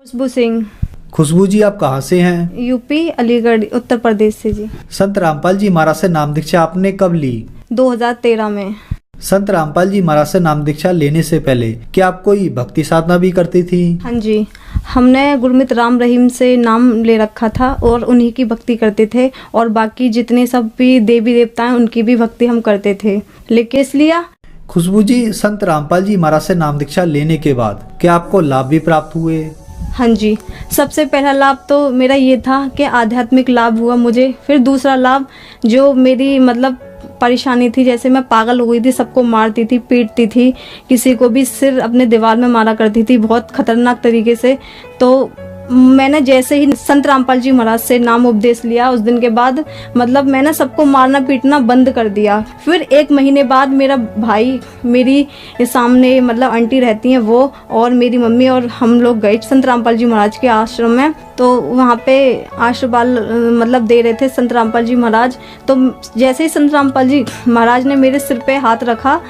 खुशबू सिंह। खुशबू जी, आप कहाँ से हैं? यूपी अलीगढ़ उत्तर प्रदेश से जी। संत रामपाल जी महाराज से नाम दीक्षा आपने कब ली? 2013 में। संत रामपाल जी महाराज से नाम दीक्षा लेने से पहले क्या आप कोई भक्ति साधना भी करती थी? हाँ जी, हमने गुरमीत राम रहीम से नाम ले रखा था और उन्हीं की भक्ति करते थे और बाकी जितने सब भी देवी देवता हैं उनकी भी भक्ति हम करते थे। लेकिन इसलिए खुशबू जी, संत रामपाल जी महाराज से नाम दीक्षा लेने के बाद क्या आपको लाभ भी प्राप्त हुए? हाँ जी, सबसे पहला लाभ तो मेरा ये था कि आध्यात्मिक लाभ हुआ मुझे। फिर दूसरा लाभ जो मेरी मतलब परेशानी थी, जैसे मैं पागल हो गई थी, सबको मारती थी, पीटती थी, किसी को भी सिर अपने दीवार में मारा करती थी बहुत खतरनाक तरीके से। तो मैंने जैसे ही संत रामपाल जी महाराज से नाम उपदेश लिया उस दिन के बाद मतलब मैंने सबको मारना पीटना बंद कर दिया। फिर 1 महीने बाद मेरा भाई, मेरी सामने मतलब आंटी रहती हैं वो और मेरी मम्मी और हम लोग गए संत रामपाल जी महाराज के आश्रम में। तो वहाँ पे आशीर्वाद मतलब दे रहे थे संत रामपाल जी महाराज। तो जैसे ही संत रामपाल जी महाराज ने मेरे सिर पे हाथ रखा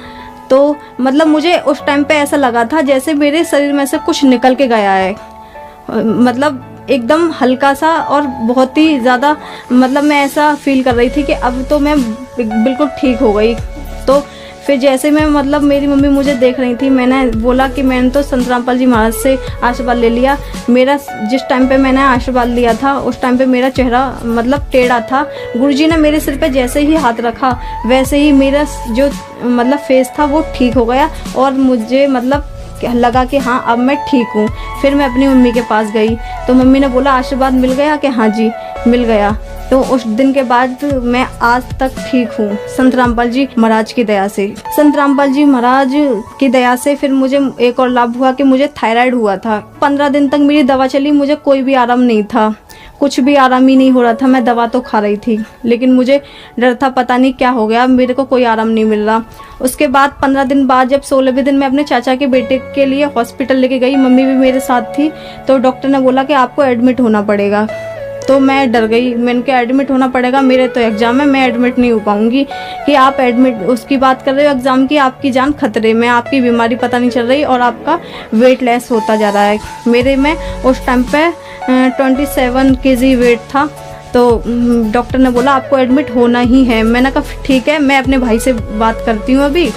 तो मतलब मुझे उस टाइम पे ऐसा लगा था जैसे मेरे शरीर में से कुछ निकल के गया है, मतलब एकदम हल्का सा और बहुत ही ज़्यादा मतलब मैं ऐसा फील कर रही थी कि अब तो मैं बिल्कुल ठीक हो गई। तो फिर जैसे मैं मतलब मेरी मम्मी मुझे देख रही थी, मैंने बोला कि मैंने तो संत रामपाल जी महाराज से आशीर्वाद ले लिया। मेरा जिस टाइम पे मैंने आशीर्वाद लिया था उस टाइम पे मेरा चेहरा मतलब टेढ़ा था। गुरुजी ने मेरे सिर पे जैसे ही हाथ रखा वैसे ही मेरा जो मतलब फेस था वो ठीक हो गया और मुझे मतलब लगा कि हाँ अब मैं ठीक हूँ। फिर मैं अपनी मम्मी के पास गई तो मम्मी ने बोला आशीर्वाद मिल गया कि हाँ जी मिल गया। तो उस दिन के बाद मैं आज तक ठीक हूँ संत रामपाल जी महाराज की दया से। संत रामपाल जी महाराज की दया से फिर मुझे एक और लाभ हुआ कि मुझे थायराइड हुआ था। 15 दिन तक मेरी दवा चली, मुझे कोई भी आराम नहीं था, कुछ भी आराम ही नहीं हो रहा था। मैं दवा तो खा रही थी लेकिन मुझे डर था, पता नहीं क्या हो गया, मेरे को कोई आराम नहीं मिल रहा। उसके बाद 15 दिन बाद जब 16वें दिन मैं अपने चाचा के बेटे के लिए हॉस्पिटल लेके गई, मम्मी भी मेरे साथ थी, तो डॉक्टर ने बोला कि आपको एडमिट होना पड़ेगा। तो मैं डर गई, मैंने कहा एडमिट होना पड़ेगा, मेरे तो एग्जाम है, मैं एडमिट नहीं हो पाऊंगी। कि आप एडमिट उसकी बात कर रहे हो एग्जाम की, आपकी जान खतरे में, आपकी बीमारी पता नहीं चल रही और आपका वेट लेस होता जा रहा है। मेरे में उस टाइम पे 27 kg वेट था। तो डॉक्टर ने बोला आपको एडमिट होना ही है। मैंने कहा ठीक है, मैं अपने भाई से बात करती हूँ अभी।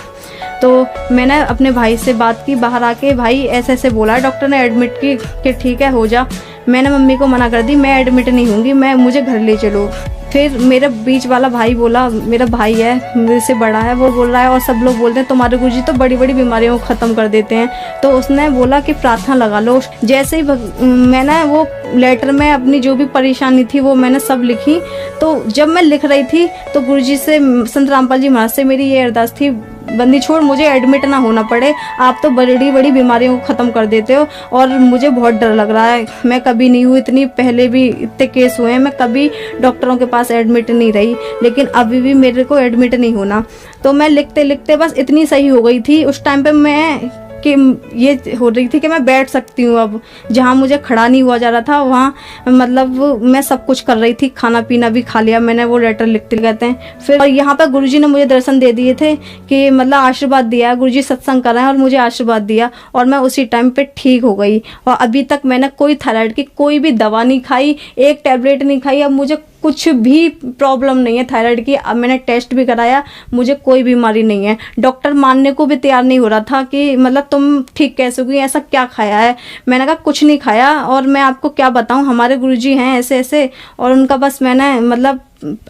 तो मैंने अपने भाई से बात की बाहर आके, भाई ऐसे ऐसे बोला है डॉक्टर ने एडमिट की कि ठीक है हो जा। मैंने मम्मी को मना कर दी, मैं एडमिट नहीं होंगी, मुझे घर ले चलो। फिर मेरा बीच वाला भाई बोला, मेरा भाई है मेरे से बड़ा है, वो बोल रहा है और सब लोग बोलते हैं तुम्हारे गुरुजी तो बड़ी बड़ी बीमारियों को ख़त्म कर देते हैं। तो उसने बोला कि प्रार्थना लगा लो। जैसे ही मैंने वो लेटर में अपनी जो भी परेशानी थी वो मैंने सब लिखी। तो जब मैं लिख रही थी तो गुरुजी से, संत रामपाल जी महाराज से मेरी ये अरदास थी, बंदी छोड़, मुझे एडमिट ना होना पड़े, आप तो बड़ी बड़ी बीमारियों को ख़त्म कर देते हो और मुझे बहुत डर लग रहा है। मैं कभी नहीं हुई, इतनी पहले भी इतने केस हुए हैं, मैं कभी डॉक्टरों के पास एडमिट नहीं रही, लेकिन अभी भी मेरे को एडमिट नहीं होना। तो मैं लिखते लिखते बस इतनी सही हो गई थी उस टाइम पे मैं कि ये हो रही थी कि मैं बैठ सकती हूँ। अब जहाँ मुझे खड़ा नहीं हुआ जा रहा था वहाँ मतलब मैं सब कुछ कर रही थी, खाना पीना भी खा लिया मैंने, वो लेटर लिखते कहते हैं। फिर यहाँ पर गुरुजी ने मुझे दर्शन दे दिए थे कि मतलब आशीर्वाद दिया, गुरुजी सत्संग कर रहे हैं और मुझे आशीर्वाद दिया और मैं उसी टाइम पे ठीक हो गई। और अभी तक मैंने कोई थायराइड की कोई भी दवा नहीं खाई, एक टैबलेट नहीं खाई, अब मुझे कुछ भी प्रॉब्लम नहीं है थायराइड की। अब मैंने टेस्ट भी कराया, मुझे कोई बीमारी नहीं है। डॉक्टर मानने को भी तैयार नहीं हो रहा था कि मतलब तुम ठीक कैसे होगी, ऐसा क्या खाया है। मैंने कहा कुछ नहीं खाया और मैं आपको क्या बताऊं, हमारे गुरुजी हैं ऐसे ऐसे, और उनका बस मैंने मतलब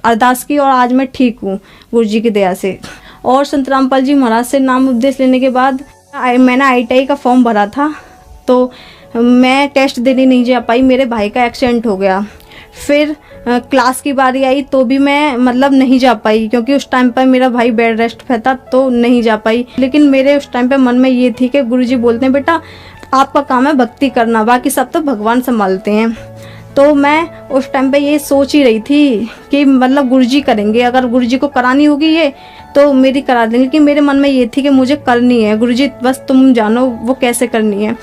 अरदास की और आज मैं ठीक हूँ गुरुजी की दया से। और संत रामपाल जी महाराज से नाम उपदेश लेने के बाद मैंने ITI का फॉर्म भरा था, तो मैं टेस्ट देने नहीं जा पाई, मेरे भाई का एक्सीडेंट हो गया। फिर क्लास की बारी आई तो भी मैं मतलब नहीं जा पाई क्योंकि उस टाइम पर मेरा भाई बेड रेस्ट पे था, तो नहीं जा पाई। लेकिन मेरे उस टाइम पे मन में ये थी कि गुरुजी बोलते हैं बेटा आपका काम है भक्ति करना, बाकी सब तो भगवान संभालते हैं। तो मैं उस टाइम पे ये सोच ही रही थी कि मतलब गुरुजी करेंगे, अगर गुरुजी को करानी होगी ये तो मेरी करा देंगे। कि मेरे मन में ये थी कि मुझे करनी है, गुरुजी बस तुम जानो वो कैसे करनी है।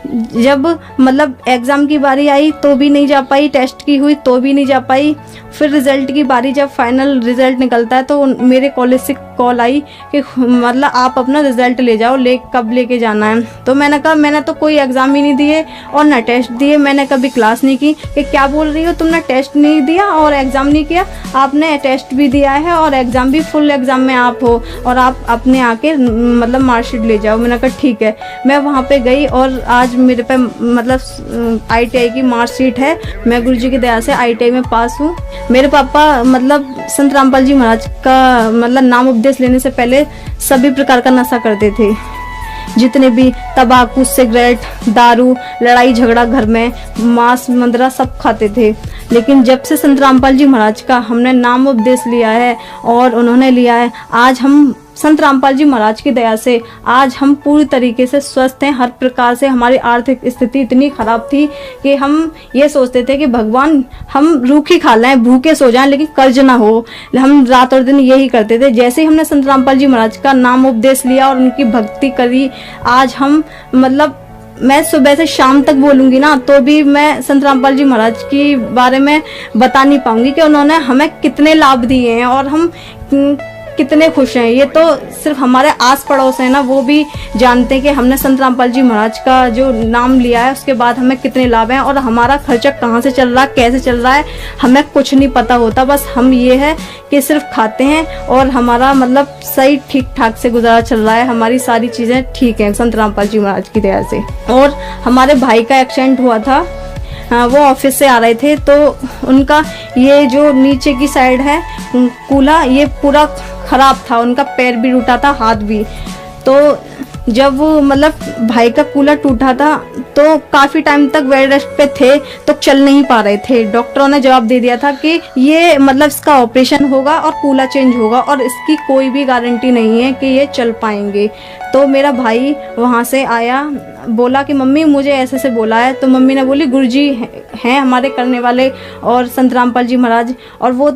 जब मतलब एग्ज़ाम की बारी आई तो भी नहीं जा पाई, टेस्ट की हुई तो भी नहीं जा पाई। फिर रिज़ल्ट की बारी, जब फाइनल रिज़ल्ट निकलता है तो मेरे कॉलेज से कॉल आई कि मतलब आप अपना रिज़ल्ट ले जाओ, कब लेके जाना है। तो मैंने कहा मैंने तो कोई एग्ज़ाम ही नहीं दिए और ना टेस्ट दिए, मैंने कभी क्लास नहीं की। कि क्या बोल रही हो, तुमने टेस्ट नहीं दिया और एग्ज़ाम नहीं किया? आपने टेस्ट भी दिया है और एग्ज़ाम भी, फुल एग्ज़ाम में आप हो, और आप अपने आके मतलब मार्कशीट ले जाओ। मैंने कहा ठीक है। मैं वहाँ पे गई और आज मेरे पे मतलब ITI की मार्कशीट है। मैं गुरुजी की दया से ITI में पास हूँ। मेरे पापा मतलब संत रामपाल जी महाराज का मतलब नाम उपदेश लेने से पहले सभी प्रकार का नशा करते थे। जितने भी तंबाकू, सिगरेट, दारू, लड़ाई झगड़ा घर में, मांस मंदरा सब खाते थे। लेकिन जब से संत रामपाल जी महाराज का हमने नाम उपदेश लिया है और उन्होंने लिया है, आज हम संत रामपाल जी महाराज की दया से आज हम पूरी तरीके से स्वस्थ हैं। हर प्रकार से हमारी आर्थिक स्थिति इतनी खराब थी कि हम ये सोचते थे कि भगवान हम रूखी खा लें, भूखे सो जाएं, लेकिन कर्ज ना हो। हम रात और दिन यही करते थे। जैसे ही हमने संत रामपाल जी महाराज का नाम उपदेश लिया और उनकी भक्ति करी, आज हम मतलब मैं सुबह से शाम तक बोलूँगी ना तो भी मैं संत रामपाल जी महाराज के बारे में बता नहीं पाऊँगी कि उन्होंने हमें कितने लाभ दिए हैं और हम कितने खुश हैं। ये तो सिर्फ हमारे आस पड़ोस है ना, वो भी जानते हैं कि हमने संत रामपाल जी महाराज का जो नाम लिया है उसके बाद हमें कितने लाभ हैं और हमारा खर्चा कहाँ से चल रहा है, कैसे चल रहा है, हमें कुछ नहीं पता होता। बस हम ये है कि सिर्फ खाते हैं और हमारा मतलब सही ठीक ठाक से गुजारा चल रहा है। हमारी सारी चीज़ें ठीक हैं संत रामपाल जी महाराज की दया से। और हमारे भाई का एक्सीडेंट हुआ था, वो ऑफिस से आ रहे थे तो उनका ये जो नीचे की साइड है कूल्हा, ये पूरा खराब था। उनका पैर भी टूटा था, हाथ भी। तो जब मतलब भाई का कूल्हा टूटा था तो काफ़ी टाइम तक बेड रेस्ट पे थे, तो चल नहीं पा रहे थे। डॉक्टरों ने जवाब दे दिया था कि ये मतलब इसका ऑपरेशन होगा और कूल्हा चेंज होगा और इसकी कोई भी गारंटी नहीं है कि ये चल पाएंगे। तो मेरा भाई वहाँ से आया, बोला कि मम्मी मुझे ऐसे से बोला है। तो मम्मी ने बोली गुरुजी हैं हमारे करने वाले और संत रामपाल जी महाराज, और वो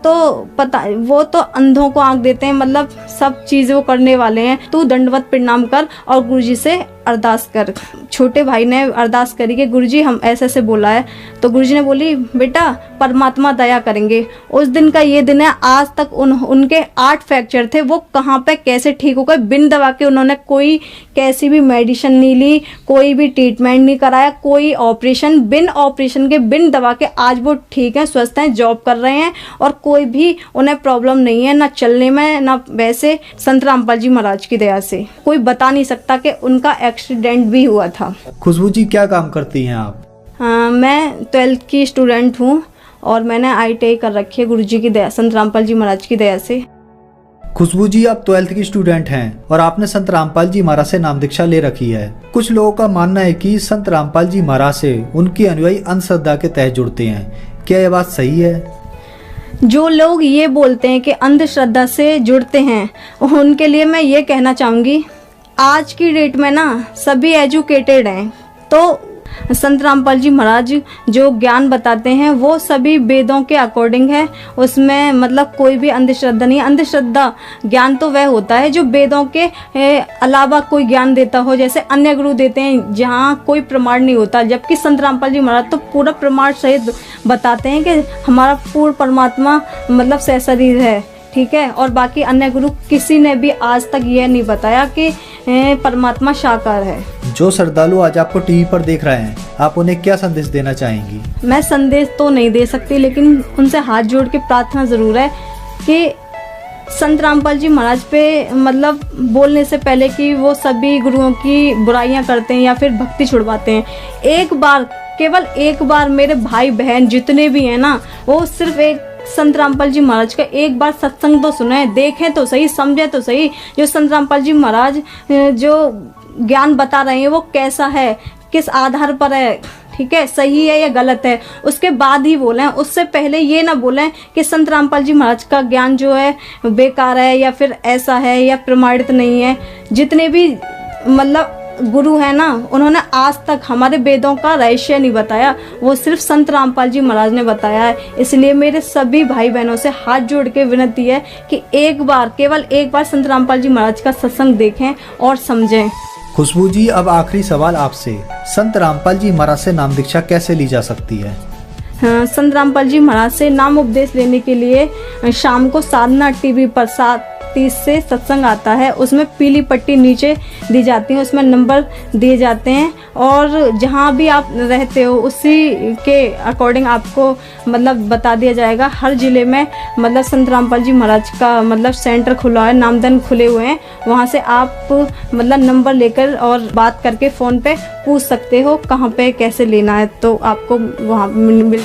तो अंधों को आंख देते हैं, मतलब सब चीज़ें वो करने वाले हैं। तू दंडवत प्रणाम कर और गुरुजी से अरदास कर। छोटे भाई ने अरदास करी कि गुरुजी हम ऐसे बोला है। तो गुरुजी ने बोली बेटा परमात्मा दया करेंगे। उस दिन का ये दिन है, आज तक उनके 8 फ्रैक्चर थे, वो कहाँ पे कैसे ठीक हो गए बिन दवा के। उन्होंने कोई कैसी भी मेडिसिन नहीं ली, कोई भी ट्रीटमेंट नहीं कराया, कोई ऑपरेशन, बिन ऑपरेशन के बिन दवा के आज वो ठीक हैं, स्वस्थ हैं, जॉब कर रहे हैं और कोई भी उन्हें प्रॉब्लम नहीं है, ना चलने में ना वैसे। संत रामपाल जी महाराज की दया से कोई बता नहीं सकता कि उनका एक्सीडेंट भी हुआ था। खुशबू जी क्या काम करती हैं आप? मैं 12th की स्टूडेंट हूँ और मैंने ITI कर रखी है गुरुजी की दया, संत रामपाल जी महाराज की दया से। खुशबू जी आप 12th की स्टूडेंट हैं और आपने संत रामपाल जी महाराज से नाम दीक्षा ले रखी है। कुछ लोगों का मानना है कि संत रामपाल जी महाराज से उनके अनुयायी अंधश्रद्धा के तहत जुड़ते हैं, क्या यह बात सही है? जो लोग ये बोलते हैं कि अंधश्रद्धा से जुड़ते हैं, उनके लिए मैं ये कहना चाहूँगी, आज की डेट में ना सभी एजुकेटेड हैं। तो संत रामपाल जी महाराज जो ज्ञान बताते हैं वो सभी वेदों के अकॉर्डिंग है, उसमें मतलब कोई भी अंधश्रद्धा नहीं है। अंधश्रद्धा ज्ञान तो वह होता है जो वेदों के अलावा कोई ज्ञान देता हो, जैसे अन्य गुरु देते हैं जहाँ कोई प्रमाण नहीं होता। जबकि संत रामपाल जी महाराज तो पूरा प्रमाण सहित बताते हैं कि हमारा पूर्ण परमात्मा मतलब सहशरीर है, ठीक है। और बाकी अन्य गुरु किसी ने भी आज तक यह नहीं बताया कि परमात्मा साकार है। जो श्रद्धालु आज आपको टीवी पर देख रहे हैं, आप उन्हें क्या संदेश देना चाहेंगी? मैं संदेश तो नहीं दे सकती, लेकिन उनसे हाथ जोड़ के प्रार्थना ज़रूर है कि संत रामपाल जी महाराज पे मतलब बोलने से पहले कि वो सभी गुरुओं की बुराइयां करते हैं या फिर भक्ति छुड़वाते हैं, एक बार, केवल एक बार मेरे भाई बहन जितने भी हैं ना, वो सिर्फ एक संत रामपाल जी महाराज का एक बार सत्संग तो सुने, देखें तो सही, समझे तो सही। जो संत रामपाल जी महाराज जो ज्ञान बता रहे हैं वो कैसा है, किस आधार पर है, ठीक है, सही है या गलत है, उसके बाद ही बोलें। उससे पहले ये ना बोलें कि संत रामपाल जी महाराज का ज्ञान जो है बेकार है या फिर ऐसा है या प्रमाणित नहीं है। जितने भी मतलब गुरु है ना, उन्होंने आज तक हमारे वेदों का रहस्य नहीं बताया, वो सिर्फ संत रामपाल जी महाराज ने बताया है। इसलिए मेरे सभी भाई बहनों से हाथ जोड़ के विनती है कि एक बार, केवल एक बार संत रामपाल जी महाराज का सत्संग देखें और समझें। खुशबू जी, अब आखिरी सवाल आपसे, संत रामपाल जी महाराज से नाम दीक्षा कैसे ली जा सकती है? हाँ, संत रामपाल जी महाराज से नाम उपदेश लेने के लिए शाम को साधना टीवी पर 7:30 से सत्संग आता है। उसमें पीली पट्टी नीचे दी जाती है, उसमें नंबर दिए जाते हैं और जहाँ भी आप रहते हो उसी के अकॉर्डिंग आपको मतलब बता दिया जाएगा। हर ज़िले में मतलब संत रामपाल जी महाराज का मतलब सेंटर खुला है, नामदन खुले हुए हैं। वहाँ से आप मतलब नंबर लेकर और बात करके फ़ोन पे पूछ सकते हो कहाँ पे कैसे लेना है, तो आपको वहाँ मिल